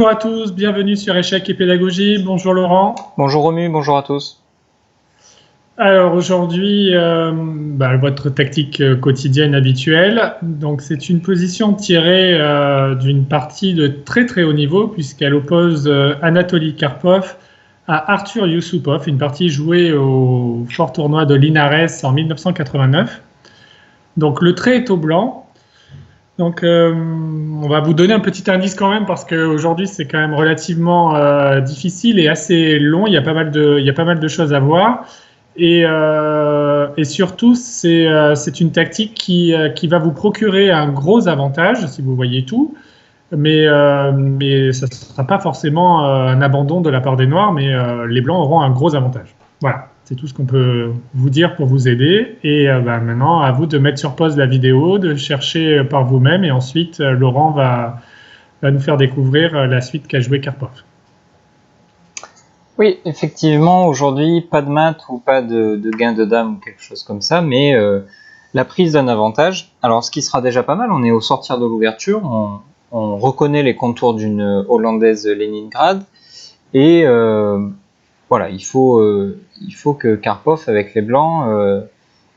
Bonjour à tous, bienvenue sur Échec et Pédagogie. Bonjour Laurent. Bonjour Romu, bonjour à tous. Alors aujourd'hui, votre tactique quotidienne habituelle. Donc c'est une position tirée d'une partie de très très haut niveau puisqu'elle oppose Anatoly Karpov à Arthur Yusupov, une partie jouée au fort tournoi de Linares en 1989. Donc le trait est au blanc. Donc, on va vous donner un petit indice quand même parce qu'aujourd'hui c'est quand même relativement difficile et assez long. Il y a pas mal de choses à voir et surtout c'est une tactique qui va vous procurer un gros avantage si vous voyez tout, mais ça ne sera pas forcément un abandon de la part des Noirs, mais les Blancs auront un gros avantage. Voilà. C'est tout ce qu'on peut vous dire pour vous aider. Et maintenant, à vous de mettre sur pause la vidéo, de chercher par vous-même. Et ensuite, Laurent va nous faire découvrir la suite qu'a joué Karpov. Oui, effectivement, aujourd'hui, pas de mat ou pas de gain de dame ou quelque chose comme ça, mais la prise d'un avantage. Alors, ce qui sera déjà pas mal, on est au sortir de l'ouverture, on reconnaît les contours d'une hollandaise Leningrad, et voilà, il faut que Karpov, avec les Blancs,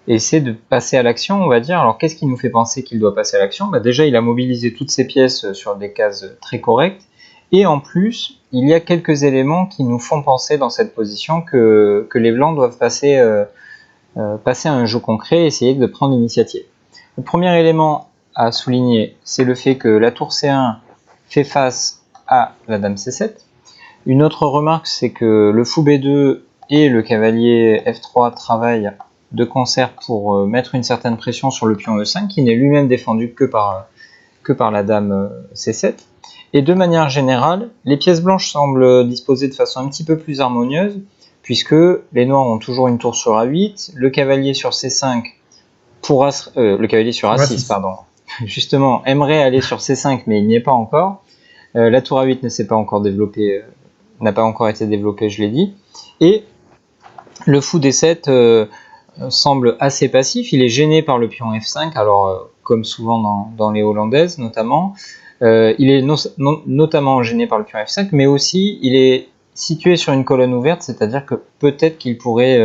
essaie de passer à l'action, on va dire. Alors, qu'est-ce qui nous fait penser qu'il doit passer à l'action ? Déjà, il a mobilisé toutes ses pièces sur des cases très correctes. Et en plus, il y a quelques éléments qui nous font penser dans cette position que les Blancs doivent passer à un jeu concret et essayer de prendre l'initiative. Le premier élément à souligner, c'est le fait que la tour C1 fait face à la dame C7. Une autre remarque, c'est que le fou B2 et le cavalier F3 travaillent de concert pour mettre une certaine pression sur le pion E5, qui n'est lui-même défendu que par la dame C7. Et de manière générale, les pièces blanches semblent disposées de façon un petit peu plus harmonieuse, puisque les noirs ont toujours une tour sur A8, le cavalier sur C5 le cavalier sur A6, pardon, justement, aimerait aller sur C5, mais il n'y est pas encore. La tour A8 ne s'est pas encore développée, n'a pas encore été développée, je l'ai dit. Et le fou D7 semble assez passif, il est gêné par le pion F5, alors comme souvent dans les hollandaises notamment. Il est notamment gêné par le pion F5, mais aussi il est situé sur une colonne ouverte, c'est-à-dire que peut-être qu'il pourrait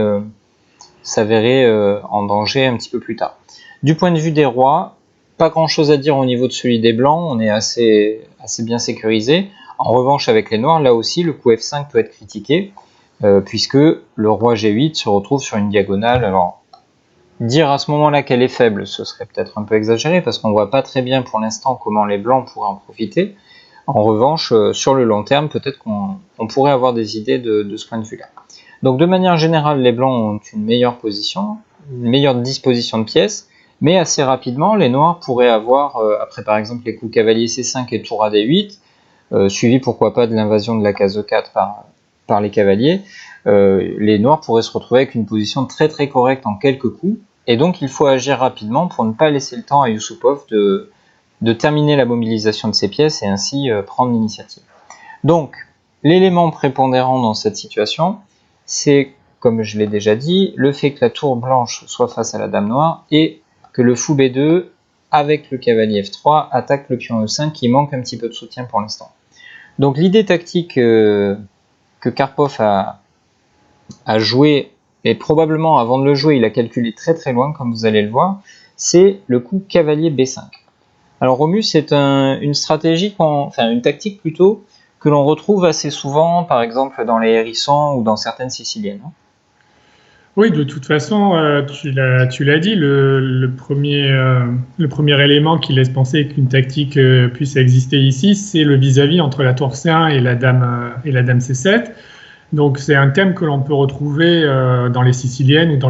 s'avérer en danger un petit peu plus tard. Du point de vue des rois, pas grand-chose à dire au niveau de celui des blancs, on est assez bien sécurisé. En revanche, avec les noirs, là aussi, le coup F5 peut être critiqué, puisque le roi G8 se retrouve sur une diagonale. Alors, dire à ce moment-là qu'elle est faible, ce serait peut-être un peu exagéré, parce qu'on ne voit pas très bien pour l'instant comment les blancs pourraient en profiter. En revanche, sur le long terme, peut-être qu'on pourrait avoir des idées de ce point de vue-là. Donc de manière générale, les blancs ont une meilleure position, une meilleure disposition de pièces, mais assez rapidement, les noirs pourraient avoir, après par exemple les coups cavalier C5 et tour à D8, suivi pourquoi pas de l'invasion de la case E4 par les cavaliers, les noirs pourraient se retrouver avec une position très très correcte en quelques coups, et donc il faut agir rapidement pour ne pas laisser le temps à Yusupov de terminer la mobilisation de ses pièces et ainsi prendre l'initiative. Donc, l'élément prépondérant dans cette situation, c'est, comme je l'ai déjà dit, le fait que la tour blanche soit face à la dame noire et que le fou B2, avec le cavalier F3, attaque le pion E5 qui manque un petit peu de soutien pour l'instant. Donc l'idée tactique que Karpov a joué, et probablement avant de le jouer, il a calculé très très loin, comme vous allez le voir, c'est le coup cavalier B5. Alors Romu, c'est une stratégie, une tactique plutôt, que l'on retrouve assez souvent, par exemple dans les hérissons ou dans certaines siciliennes. Oui, de toute façon, tu l'as dit, le premier élément qui laisse penser qu'une tactique puisse exister ici, c'est le vis-à-vis entre la tour C1 et la dame C7. Donc c'est un thème que l'on peut retrouver dans les siciliennes ou dans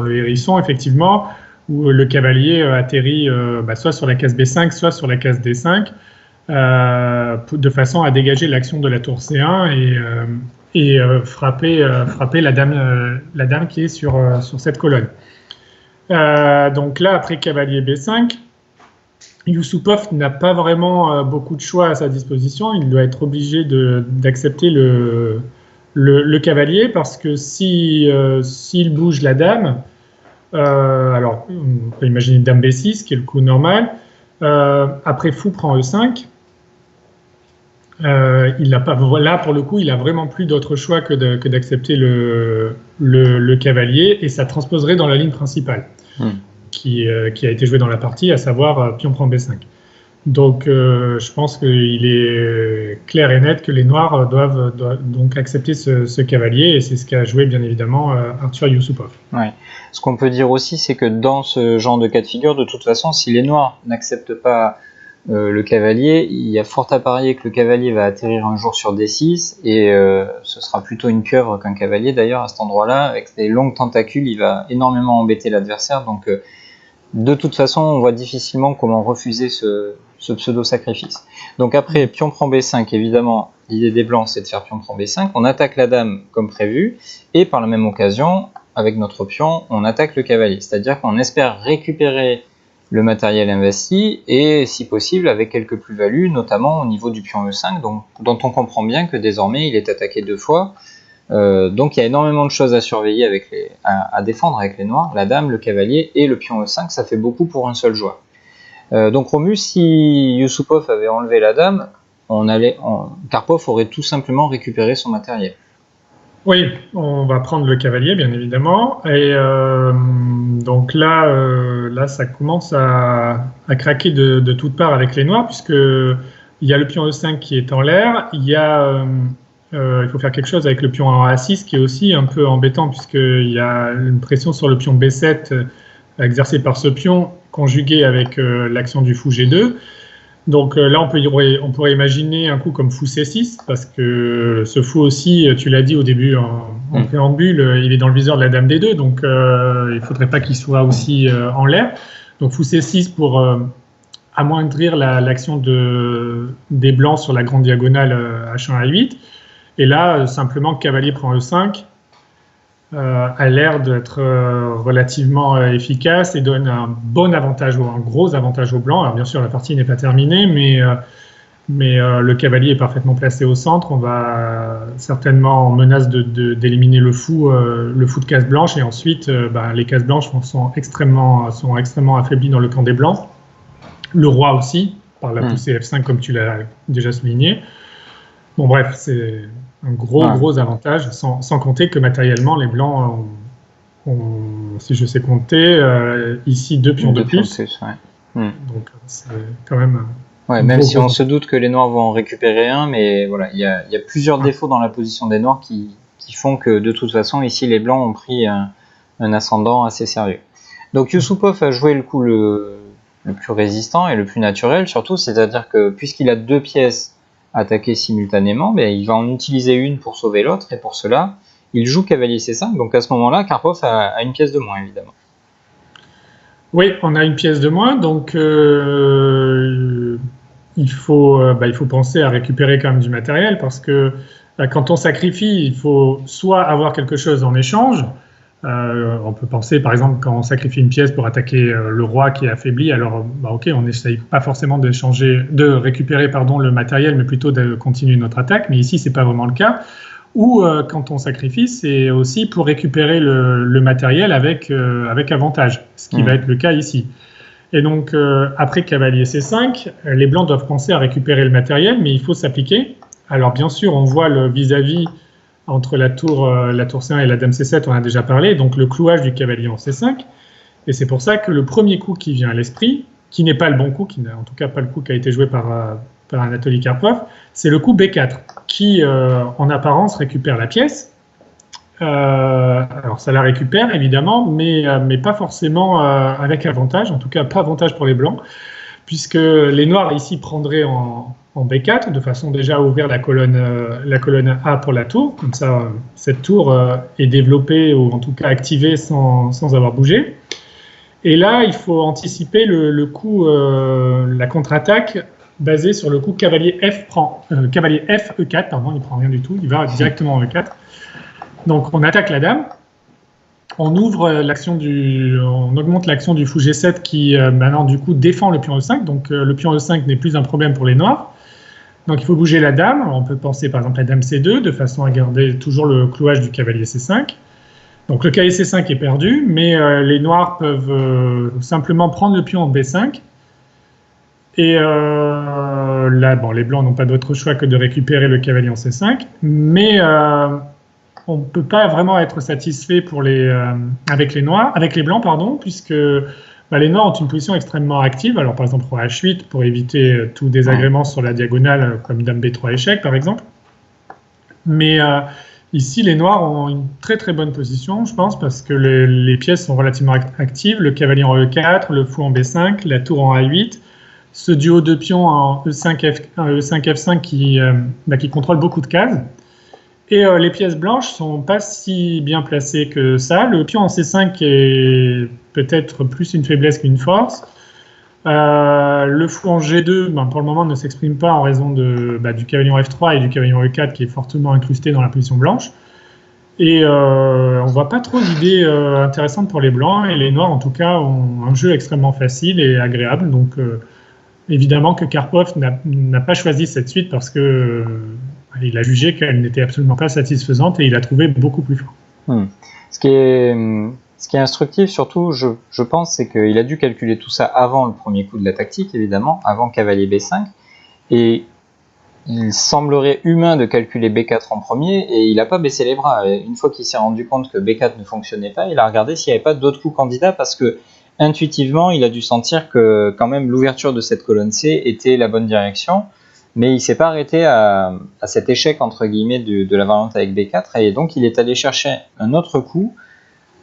le hérisson, effectivement, où le cavalier atterrit soit sur la case B5, soit sur la case D5, de façon à dégager l'action de la tour C1 et frapper la dame qui est sur cette colonne. Donc là, après cavalier B5, Yusupov n'a pas vraiment beaucoup de choix à sa disposition. Il doit être obligé d'accepter le cavalier, parce que s'il bouge la dame, alors on peut imaginer dame B6 qui est le coup normal, après fou prend E5, Il n'a pas, là, pour le coup, il a vraiment plus d'autre choix que d'accepter le cavalier, et ça transposerait dans la ligne principale qui a été jouée dans la partie, à savoir pion prend B5. Donc, je pense qu'il est clair et net que les Noirs doivent donc accepter ce cavalier, et c'est ce qu'a joué bien évidemment Arthur Yusupov. Ouais. Ce qu'on peut dire aussi, c'est que dans ce genre de cas de figure, de toute façon, si les Noirs n'acceptent pas le cavalier, il y a fort à parier que le cavalier va atterrir un jour sur D6, et ce sera plutôt une pieuvre qu'un cavalier d'ailleurs à cet endroit-là. Avec des longues tentacules, il va énormément embêter l'adversaire, donc de toute façon, on voit difficilement comment refuser ce pseudo-sacrifice. Donc après, pion prend B5, évidemment, l'idée des blancs, c'est de faire pion prend B5, on attaque la dame comme prévu, et par la même occasion, avec notre pion, on attaque le cavalier. C'est-à-dire qu'on espère récupérer le matériel investi, et si possible, avec quelques plus-values, notamment au niveau du pion E5, dont on comprend bien que désormais, il est attaqué 2 fois. Donc il y a énormément de choses à surveiller à défendre avec les noirs, la dame, le cavalier et le pion E5, ça fait beaucoup pour un seul joueur. Donc Romus, si Yusupov avait enlevé la dame, Karpov aurait tout simplement récupéré son matériel. Oui, on va prendre le cavalier, bien évidemment, et donc là, ça commence à craquer de toutes parts avec les noirs, puisque il y a le pion E5 qui est en l'air, il faut faire quelque chose avec le pion en A6 qui est aussi un peu embêtant, puisqu'il y a une pression sur le pion B7 exercée par ce pion, conjuguée avec l'action du fou G2. Donc là, on pourrait imaginer un coup comme fou C6, parce que ce fou aussi, tu l'as dit au début en préambule, il est dans le viseur de la dame D2, donc il ne faudrait pas qu'il soit aussi en l'air. Donc fou C6 pour amoindrir l'action des blancs sur la grande diagonale H1 A8. Et là, simplement, cavalier prend E5 a l'air d'être relativement efficace et donne un bon avantage, un gros avantage aux blancs. Alors bien sûr, la partie n'est pas terminée, mais le cavalier est parfaitement placé au centre. On va certainement en menace d'éliminer le fou de case blanche, et ensuite les cases blanches sont extrêmement affaiblies dans le camp des blancs. Le roi aussi, par la poussée F5 comme tu l'as déjà souligné. Bon bref, c'est un gros avantage, sans compter que matériellement, les blancs ont si je sais compter, ici 2 pions de plus. Donc c'est quand même... même si on se doute que les noirs vont en récupérer un, mais voilà, il y a plusieurs défauts dans la position des noirs qui font que de toute façon, ici, les blancs ont pris un ascendant assez sérieux. Donc Yusupov a joué le coup le plus résistant et le plus naturel, surtout, c'est-à-dire que puisqu'il a 2 pièces attaquer simultanément, il va en utiliser une pour sauver l'autre, et pour cela, il joue cavalier C5, donc à ce moment-là, Karpov a une pièce de moins, évidemment. Oui, on a une pièce de moins, donc il faut penser à récupérer quand même du matériel, parce que quand on sacrifie, il faut soit avoir quelque chose en échange. On peut penser, par exemple, quand on sacrifie une pièce pour attaquer le roi qui est affaibli, alors ok, on n'essaye pas forcément de récupérer le matériel, mais plutôt de continuer notre attaque. Mais ici, c'est pas vraiment le cas. Ou quand on sacrifie, c'est aussi pour récupérer le matériel avec avantage, ce qui va être le cas ici. Et donc, après cavalier C5, les blancs doivent penser à récupérer le matériel, mais il faut s'appliquer. Alors bien sûr, on voit le vis-à-vis entre la tour C1 et la dame C7, on a déjà parlé, donc le clouage du cavalier en C5. Et c'est pour ça que le premier coup qui vient à l'esprit, qui n'est pas le bon coup, qui n'est en tout cas pas le coup qui a été joué par Anatoly Karpov, c'est le coup B4, qui en apparence récupère la pièce. Alors ça la récupère évidemment, mais pas forcément avec avantage, en tout cas pas avantage pour les blancs, puisque les noirs ici prendraient en B4, de façon déjà à ouvrir la colonne A pour la tour, comme ça cette tour est développée ou en tout cas activée sans avoir bougé. Et là, il faut anticiper le coup, la contre-attaque basée sur le coup cavalier F E4, pardon, il ne prend rien du tout, il va directement en E4. Donc on attaque la dame, on ouvre on augmente l'action du fou G7 qui maintenant du coup défend le pion E5, donc le pion E5 n'est plus un problème pour les noirs. Donc il faut bouger la dame, on peut penser par exemple à la dame C2 de façon à garder toujours le clouage du cavalier C5. Donc le cavalier C5 est perdu, mais les noirs peuvent simplement prendre le pion en B5 Et là, bon, les blancs n'ont pas d'autre choix que de récupérer le cavalier en C5, mais on ne peut pas vraiment être satisfait avec les blancs, pardon, puisque les noirs ont une position extrêmement active. Alors, par exemple, roi H8 pour éviter tout désagrément sur la diagonale, comme dame B3 échec, par exemple. Mais ici, les noirs ont une très très bonne position, je pense, parce que les pièces sont relativement actives. Le cavalier en E4, le fou en B5, la tour en A8. Ce duo de pions en E5, qui contrôle beaucoup de cases. Et les pièces blanches sont pas si bien placées que ça. Le pion en C5 est peut-être plus une faiblesse qu'une force. Le fou en G2, pour le moment, ne s'exprime pas en raison du cavalier en F3 et du cavalier en E4 qui est fortement incrusté dans la position blanche. Et on voit pas trop d'idées intéressantes pour les blancs. Et les noirs, en tout cas, ont un jeu extrêmement facile et agréable. Donc, évidemment que Karpov n'a pas choisi cette suite parce que il a jugé qu'elle n'était absolument pas satisfaisante et il a trouvé beaucoup plus fort. Ce qui est instructif surtout, je pense, c'est qu'il a dû calculer tout ça avant le premier coup de la tactique, évidemment, avant cavalier B5, et il semblerait humain de calculer B4 en premier, et il n'a pas baissé les bras. Et une fois qu'il s'est rendu compte que B4 ne fonctionnait pas, il a regardé s'il n'y avait pas d'autres coups candidats, parce que intuitivement, il a dû sentir que quand même l'ouverture de cette colonne C était la bonne direction, mais il ne s'est pas arrêté à cet échec entre guillemets de la variante avec B4, et donc il est allé chercher un autre coup,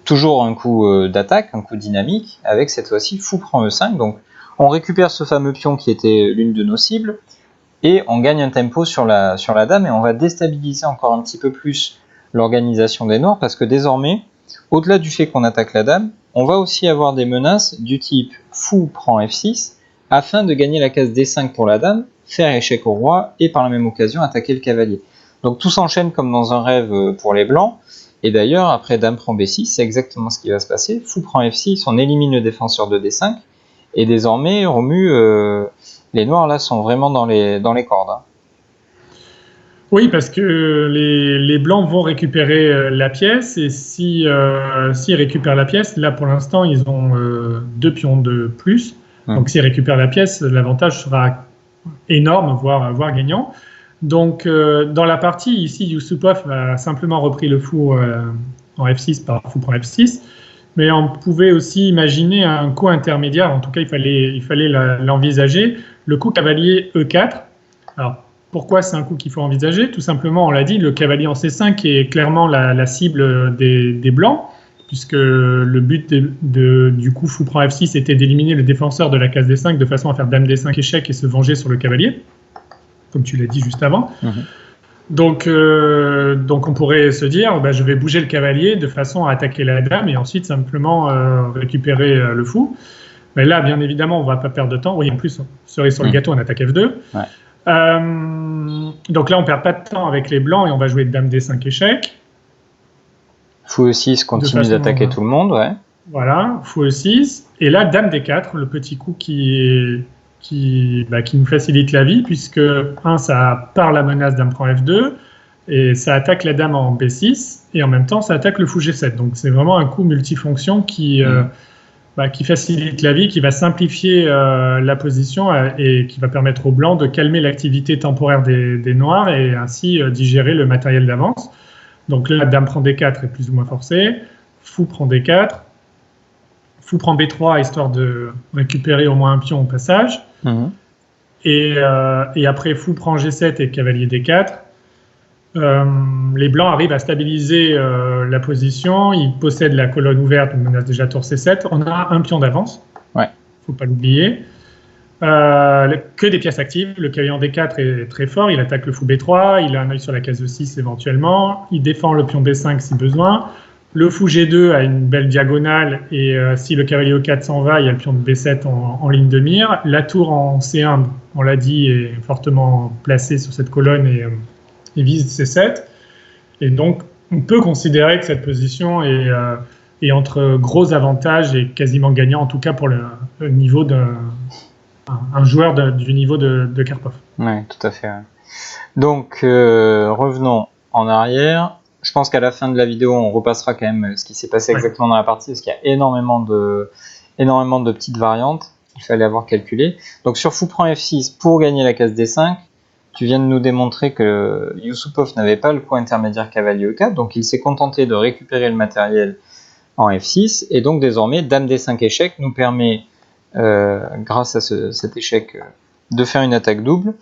toujours un coup d'attaque, un coup dynamique, avec cette fois-ci fou prend E5, donc on récupère ce fameux pion qui était l'une de nos cibles, et on gagne un tempo sur la dame, et on va déstabiliser encore un petit peu plus l'organisation des noirs, parce que désormais, au-delà du fait qu'on attaque la dame, on va aussi avoir des menaces du type fou prend F6, afin de gagner la case D5 pour la dame, faire échec au roi, et par la même occasion attaquer le cavalier. Donc tout s'enchaîne comme dans un rêve pour les blancs, et d'ailleurs après dame prend B6, c'est exactement ce qui va se passer, fou prend F6, on élimine le défenseur de D5, et désormais Romu, les noirs là sont vraiment dans les cordes. Oui, parce que les blancs vont récupérer la pièce, et s'ils récupèrent la pièce, là pour l'instant ils ont 2 pions de plus, donc s'ils récupèrent la pièce, l'avantage sera énorme, voire gagnant. Donc dans la partie, ici Yusupov a simplement repris le fou en F6 par fou prend F6, mais on pouvait aussi imaginer un coup intermédiaire, en tout cas il fallait l'envisager, le coup cavalier E4. Alors, pourquoi c'est un coup qu'il faut envisager? Tout simplement, on l'a dit, le cavalier en C5 est clairement la cible des blancs, puisque le but du coup fou prend F6 était d'éliminer le défenseur de la case D5 de façon à faire dame D5 échec et se venger sur le cavalier, comme tu l'as dit juste avant. Donc on pourrait se dire, je vais bouger le cavalier de façon à attaquer la dame et ensuite simplement récupérer le fou. Mais là, bien évidemment, on ne va pas perdre de temps. Oui, en plus, cerise sur le gâteau, on attaque F2. Ouais. Donc là, on ne perd pas de temps avec les blancs et on va jouer dame D5 échec. Fou E6 continue d'attaquer tout le monde, ouais. Voilà, fou E6. Et là, dame D4, le petit coup qui nous facilite la vie, puisque, ça part la menace dame prend F2, et ça attaque la dame en B6, et en même temps, ça attaque le fou G7. Donc c'est vraiment un coup multifonction qui facilite la vie, qui va simplifier la position et qui va permettre aux blancs de calmer l'activité temporaire des noirs et ainsi digérer le matériel d'avance. Donc là, dame prend D4 est plus ou moins forcé, fou prend D4, fou prend B3 histoire de récupérer au moins un pion au passage, et après fou prend G7 et cavalier D4. Les blancs arrivent à stabiliser la position, ils possèdent la colonne ouverte, on menace déjà tour C7, on a un pion d'avance, faut pas l'oublier. Que des pièces actives, le cavalier en D4 est très fort, il attaque le fou B3, il a un œil sur la case E6 éventuellement, il défend le pion B5 si besoin, le fou G2 a une belle diagonale et si le cavalier E4 s'en va, il y a le pion de B7 en ligne de mire, la tour en C1, on l'a dit, est fortement placée sur cette colonne et vise C7, et donc on peut considérer que cette position est entre gros avantages et quasiment gagnant, en tout cas pour le niveau un joueur du niveau de Karpov. Oui, tout à fait. Ouais. Donc revenons en arrière. Je pense qu'à la fin de la vidéo, on repassera quand même ce qui s'est passé exactement dans la partie, parce qu'il y a énormément de petites variantes. qu'il fallait avoir calculé. Donc sur fou prend F6 pour gagner la case D5, tu viens de nous démontrer que Yusupov n'avait pas le coup intermédiaire cavalier E4, donc il s'est contenté de récupérer le matériel en F6, et donc désormais Dame D5 échec nous permet, grâce à cet échec, de faire une attaque double.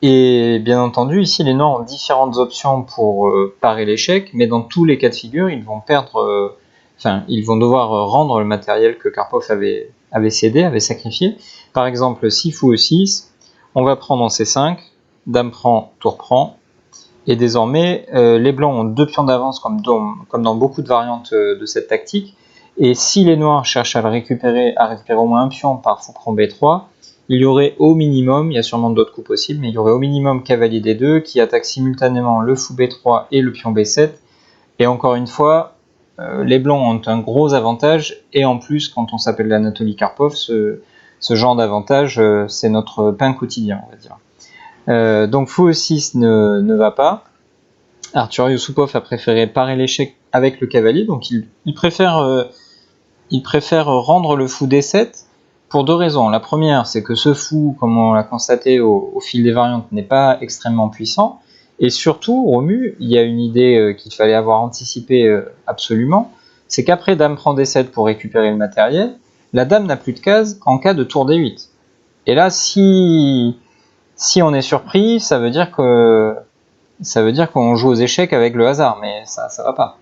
Et bien entendu, ici les Noirs ont différentes options pour parer l'échec, mais dans tous les cas de figure, ils vont perdre, ils vont devoir rendre le matériel que Karpov avait cédé, avait sacrifié. Par exemple, si fou E6, on va prendre en C5, Dame prend, tour prend, et désormais les Blancs ont 2 pions d'avance comme dans beaucoup de variantes de cette tactique, et si les Noirs cherchent à récupérer au moins un pion par fou prend B3, il y aurait au minimum, il y a sûrement d'autres coups possibles, mais il y aurait au minimum cavalier D2 qui attaque simultanément le fou B3 et le pion B7, et encore une fois, les Blancs ont un gros avantage, et en plus, quand on s'appelle l'Anatoly Karpov, ce genre d'avantage, c'est notre pain quotidien, on va dire. Donc fou E6 ne va pas. Arthur Yusupov a préféré parer l'échec avec le cavalier, donc il préfère rendre le fou D7 pour 2 raisons. La première, c'est que ce fou, comme on l'a constaté au fil des variantes, n'est pas extrêmement puissant, et surtout, Romu, il y a une idée qu'il fallait avoir anticipée absolument, c'est qu'après Dame prend D7 pour récupérer le matériel, la Dame n'a plus de case en cas de tour D8. Et là, si on est surpris, ça veut dire qu'on joue aux échecs avec le hasard, mais ça va pas.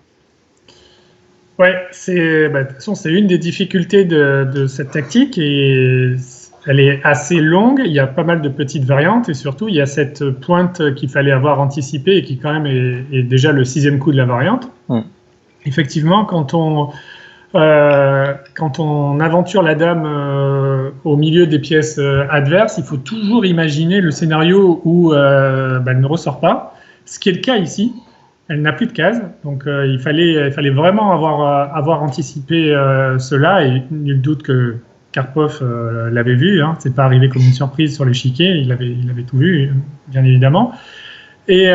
Ouais, de toute façon, c'est une des difficultés de cette tactique, et elle est assez longue. Il y a pas mal de petites variantes, et surtout, il y a cette pointe qu'il fallait avoir anticipée et qui quand même est déjà le 6e coup de la variante. Effectivement, quand on aventure la Dame au milieu des pièces adverses, il faut toujours imaginer le scénario où elle ne ressort pas, ce qui est le cas ici. Elle n'a plus de case, donc il fallait vraiment avoir anticipé cela, et nul doute que Karpov l'avait vu, hein. C'est pas arrivé comme une surprise sur l'échiquier, il avait tout vu, bien évidemment. Et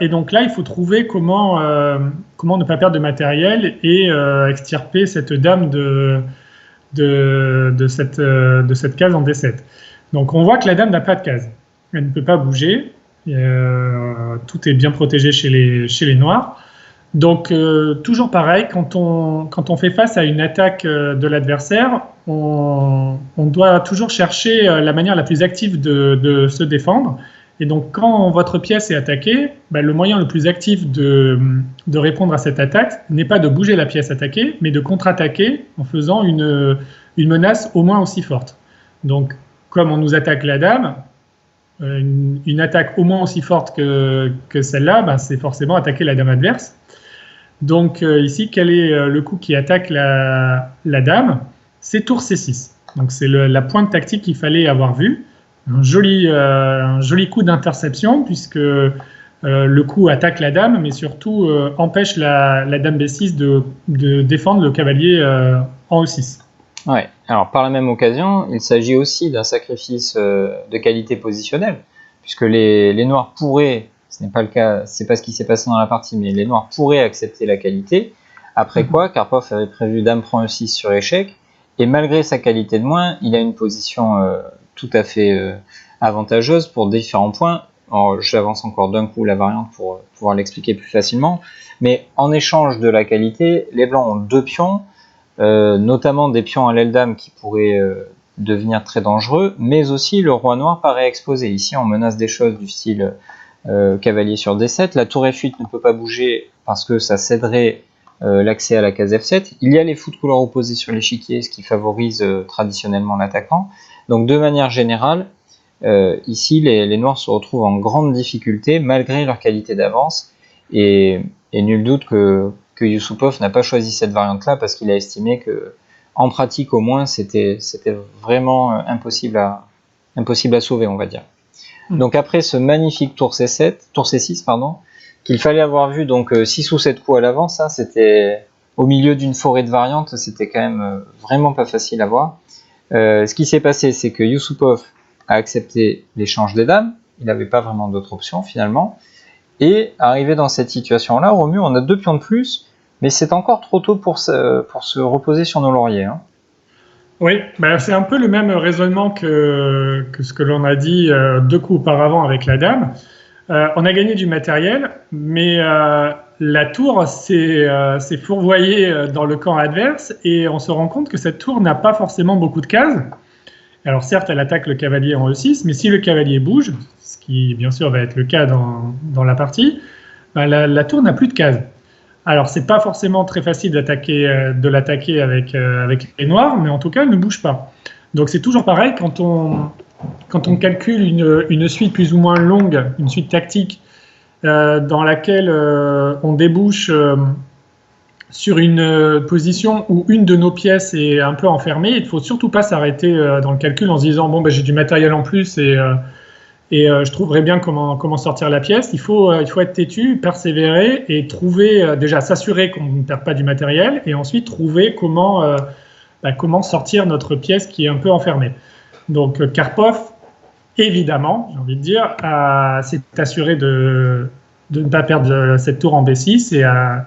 donc là, il faut trouver comment ne pas perdre de matériel et extirper cette Dame de cette case en D7. Donc on voit que la Dame n'a pas de case, elle ne peut pas bouger. Tout est bien protégé chez les Noirs. Donc toujours pareil, quand on fait face à une attaque de l'adversaire, on doit toujours chercher la manière la plus active de se défendre. Et donc quand votre pièce est attaquée, le moyen le plus actif de répondre à cette attaque n'est pas de bouger la pièce attaquée, mais de contre-attaquer en faisant une menace au moins aussi forte. Donc comme on nous attaque la Dame, une attaque au moins aussi forte que celle-là, c'est forcément attaquer la Dame adverse. Donc ici, quel est le coup qui attaque la Dame? C'est tour C6. Donc c'est la pointe tactique qu'il fallait avoir vue. Un joli coup d'interception, puisque le coup attaque la Dame, mais surtout empêche la Dame B6 de défendre le cavalier en E6. Ouais. Alors par la même occasion, il s'agit aussi d'un sacrifice de qualité positionnelle, puisque les Noirs pourraient, ce n'est pas le cas, c'est pas ce qui s'est passé dans la partie, mais les Noirs pourraient accepter la qualité. Après quoi, Karpov avait prévu Dame prend E6 sur échec, et malgré sa qualité de moins, il a une position tout à fait avantageuse pour différents points. Alors, j'avance encore d'un coup la variante pour pouvoir l'expliquer plus facilement, mais en échange de la qualité, les Blancs ont 2 pions, notamment des pions à l'aile Dame qui pourraient devenir très dangereux, mais aussi le roi noir paraît exposé. Ici, on menace des choses du style cavalier sur D7. La tour F8 ne peut pas bouger parce que ça céderait l'accès à la case F7. Il y a les fous de couleur opposée sur l'échiquier, ce qui favorise traditionnellement l'attaquant. Donc de manière générale, ici, les Noirs se retrouvent en grande difficulté malgré leur qualité d'avance, et nul doute que Yusupov n'a pas choisi cette variante-là parce qu'il a estimé que, en pratique au moins, c'était vraiment impossible à sauver, on va dire. Donc après ce magnifique tour C6, qu'il fallait avoir vu donc 6 ou 7 coups à l'avance, hein, c'était au milieu d'une forêt de variantes, c'était quand même vraiment pas facile à voir. Ce qui s'est passé, c'est que Yusupov a accepté l'échange des dames, il n'avait pas vraiment d'autre option finalement, et arrivé dans cette situation-là, Romu, on a 2 pions de plus, mais c'est encore trop tôt pour se reposer sur nos lauriers. Hein. Oui, bah, c'est un peu le même raisonnement que ce que l'on a dit deux coups auparavant avec la dame. On a gagné du matériel, mais la tour s'est fourvoyée dans le camp adverse et on se rend compte que cette tour n'a pas forcément beaucoup de cases. Alors certes, elle attaque le cavalier en E6, mais si le cavalier bouge, ce qui bien sûr va être le cas dans la partie, bah, la tour n'a plus de cases. Alors c'est pas forcément très facile de l'attaquer avec les noirs, mais en tout cas, elle ne bouge pas. Donc c'est toujours pareil quand on calcule une suite plus ou moins longue, une suite tactique dans laquelle on débouche sur une position où une de nos pièces est un peu enfermée. Il ne faut surtout pas s'arrêter dans le calcul en se disant bon, ben, j'ai du matériel en plus et je trouverai bien comment sortir la pièce. Il faut être têtu, persévérer et trouver, déjà s'assurer qu'on ne perd pas du matériel et ensuite trouver comment sortir notre pièce qui est un peu enfermée. Donc Karpov, évidemment, j'ai envie de dire, s'est assuré de ne pas perdre cette tour en B6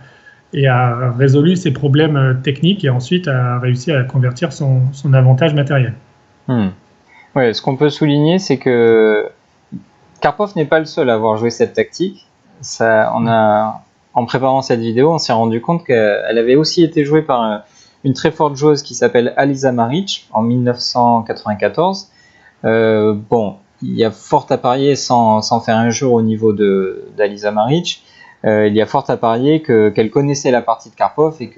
et a résolu ses problèmes techniques et ensuite a réussi à convertir son avantage matériel. Ouais, ce qu'on peut souligner, c'est que Karpov n'est pas le seul à avoir joué cette tactique. En préparant cette vidéo, on s'est rendu compte qu'elle avait aussi été jouée par une très forte joueuse qui s'appelle Alisa Maric en 1994. Bon, il y a fort à parier, sans faire injure au niveau d'Alisa Maric, il y a fort à parier qu'elle connaissait la partie de Karpov et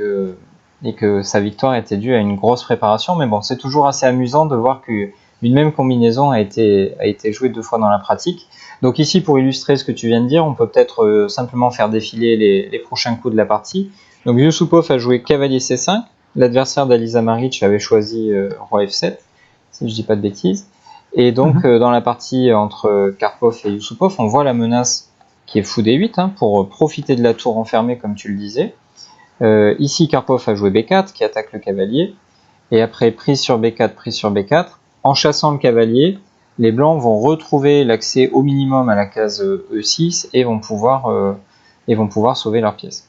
que sa victoire était due à une grosse préparation. Mais bon, c'est toujours assez amusant de voir qu'une même combinaison a été jouée 2 fois dans la pratique. Donc ici, pour illustrer ce que tu viens de dire, on peut peut-être simplement faire défiler les prochains coups de la partie. Donc Yusupov a joué cavalier C5. L'adversaire d'Alisa Maric avait choisi roi F7, si je dis pas de bêtises. Et donc, dans la partie entre Karpov et Yusupov, on voit la menace qui est fou D8 pour profiter de la tour enfermée, comme tu le disais. Ici, Karpov a joué B4, qui attaque le cavalier. Et après, prise sur B4, prise sur B4. En chassant le cavalier, les blancs vont retrouver l'accès au minimum à la case E6 et vont pouvoir sauver leur pièce.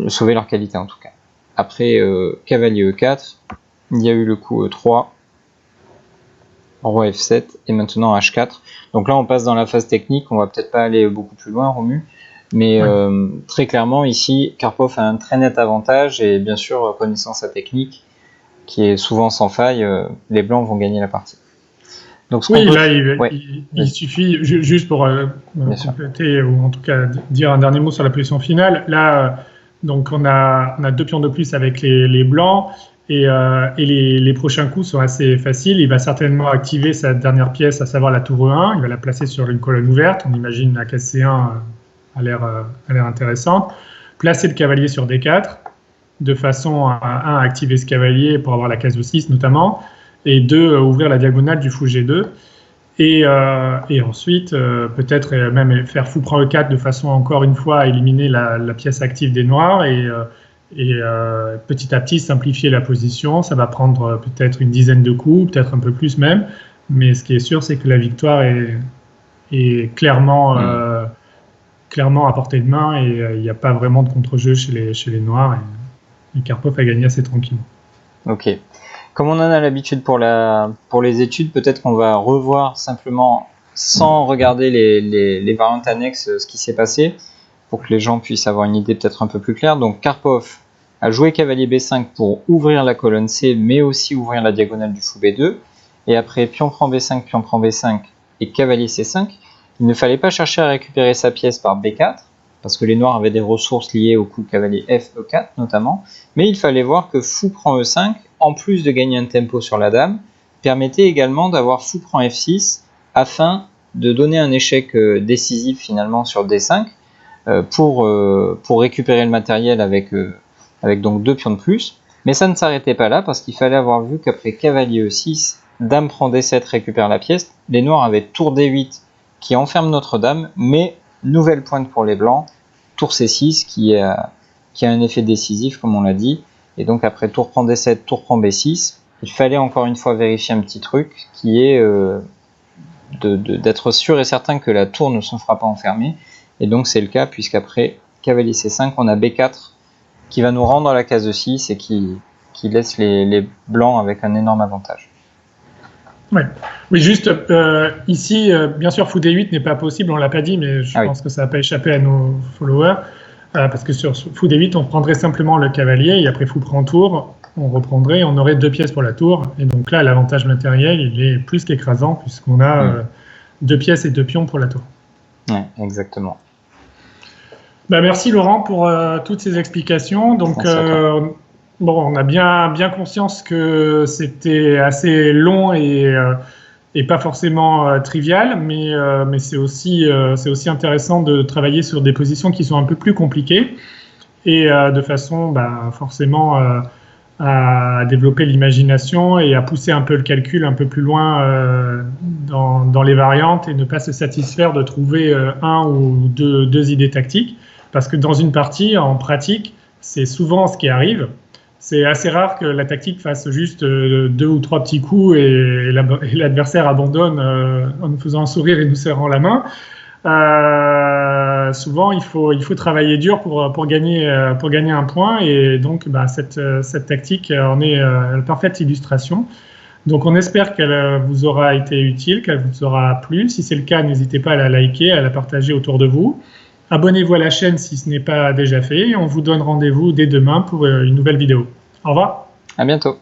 Sauver leur qualité, en tout cas. Après, cavalier E4, il y a eu le coup E3. Roi F7 et maintenant H4. Donc là, on passe dans la phase technique. On va peut-être pas aller beaucoup plus loin, Romu. Mais très clairement, ici, Karpov a un très net avantage et bien sûr, connaissant sa technique, qui est souvent sans faille, les blancs vont gagner la partie. Donc, il suffit, juste pour compléter ou en tout cas dire un dernier mot sur la position finale. Là, donc on a 2 pions de plus avec les blancs. Et les prochains coups sont assez faciles. Il va certainement activer sa dernière pièce, à savoir la tour E1. Il va la placer sur une colonne ouverte. On imagine la case C1 a l'air intéressante. Placer le cavalier sur D4, de façon à activer ce cavalier pour avoir la case E6 notamment, et 2, ouvrir la diagonale du fou G2. Et ensuite, peut-être même faire fou prend E4 de façon encore une fois à éliminer la pièce active des noirs et petit à petit simplifier la position. Ça va prendre peut-être une dizaine de coups, peut-être un peu plus même, mais ce qui est sûr, c'est que la victoire est clairement à portée de main et il n'y a pas vraiment de contre-jeu chez les noirs et Karpov a gagné assez tranquillement. Ok. Comme on en a l'habitude pour les études, peut-être qu'on va revoir simplement, sans regarder les variantes annexes, ce qui s'est passé, pour que les gens puissent avoir une idée peut-être un peu plus claire. Donc Karpov a joué cavalier B5 pour ouvrir la colonne C, mais aussi ouvrir la diagonale du fou B2. Et après pion prend B5 et cavalier C5, il ne fallait pas chercher à récupérer sa pièce par B4, parce que les noirs avaient des ressources liées au coup cavalier F, E4 notamment, mais il fallait voir que fou prend E5, en plus de gagner un tempo sur la dame, permettait également d'avoir fou prend F6, afin de donner un échec décisif finalement sur D5, pour récupérer le matériel avec donc 2 pions de plus. Mais ça ne s'arrêtait pas là, parce qu'il fallait avoir vu qu'après cavalier E6, dame prend D7, récupère la pièce, les noirs avaient tour D8 qui enferme notre dame, mais nouvelle pointe pour les blancs, tour C6 qui a un effet décisif comme on l'a dit, et donc après tour prend D7, tour prend B6, il fallait encore une fois vérifier un petit truc qui est d'être sûr et certain que la tour ne se fera pas enfermer, et donc c'est le cas puisqu'après cavalier C5 on a B4 qui va nous rendre à la case E6 et qui qui laisse les blancs avec un énorme avantage. Ouais. Oui, juste ici, bien sûr, fou D8 n'est pas possible, on l'a pas dit, mais je pense que ça n'a pas échappé à nos followers, parce que sur fou D8, on prendrait simplement le cavalier, et après fou prend tour, on reprendrait, on aurait 2 pièces pour la tour, et donc là, l'avantage matériel, il est plus qu'écrasant, puisqu'on a 2 pièces et 2 pions pour la tour. Ouais, exactement. Merci Laurent pour toutes ces explications. Donc, on a bien conscience que c'était assez long et pas forcément trivial, mais c'est aussi intéressant de travailler sur des positions qui sont un peu plus compliquées et de façon forcément à développer l'imagination et à pousser un peu le calcul un peu plus loin dans les variantes et ne pas se satisfaire de trouver un ou deux idées tactiques. Parce que dans une partie, en pratique, c'est souvent ce qui arrive. C'est assez rare que la tactique fasse juste 2 ou 3 petits coups et l'adversaire abandonne en nous faisant un sourire et nous serrant la main. Souvent, il faut travailler dur pour gagner un point. Et donc, cette tactique en est la parfaite illustration. Donc, on espère qu'elle vous aura été utile, qu'elle vous aura plu. Si c'est le cas, n'hésitez pas à la liker, à la partager autour de vous. Abonnez-vous à la chaîne si ce n'est pas déjà fait. On vous donne rendez-vous dès demain pour une nouvelle vidéo. Au revoir. À bientôt.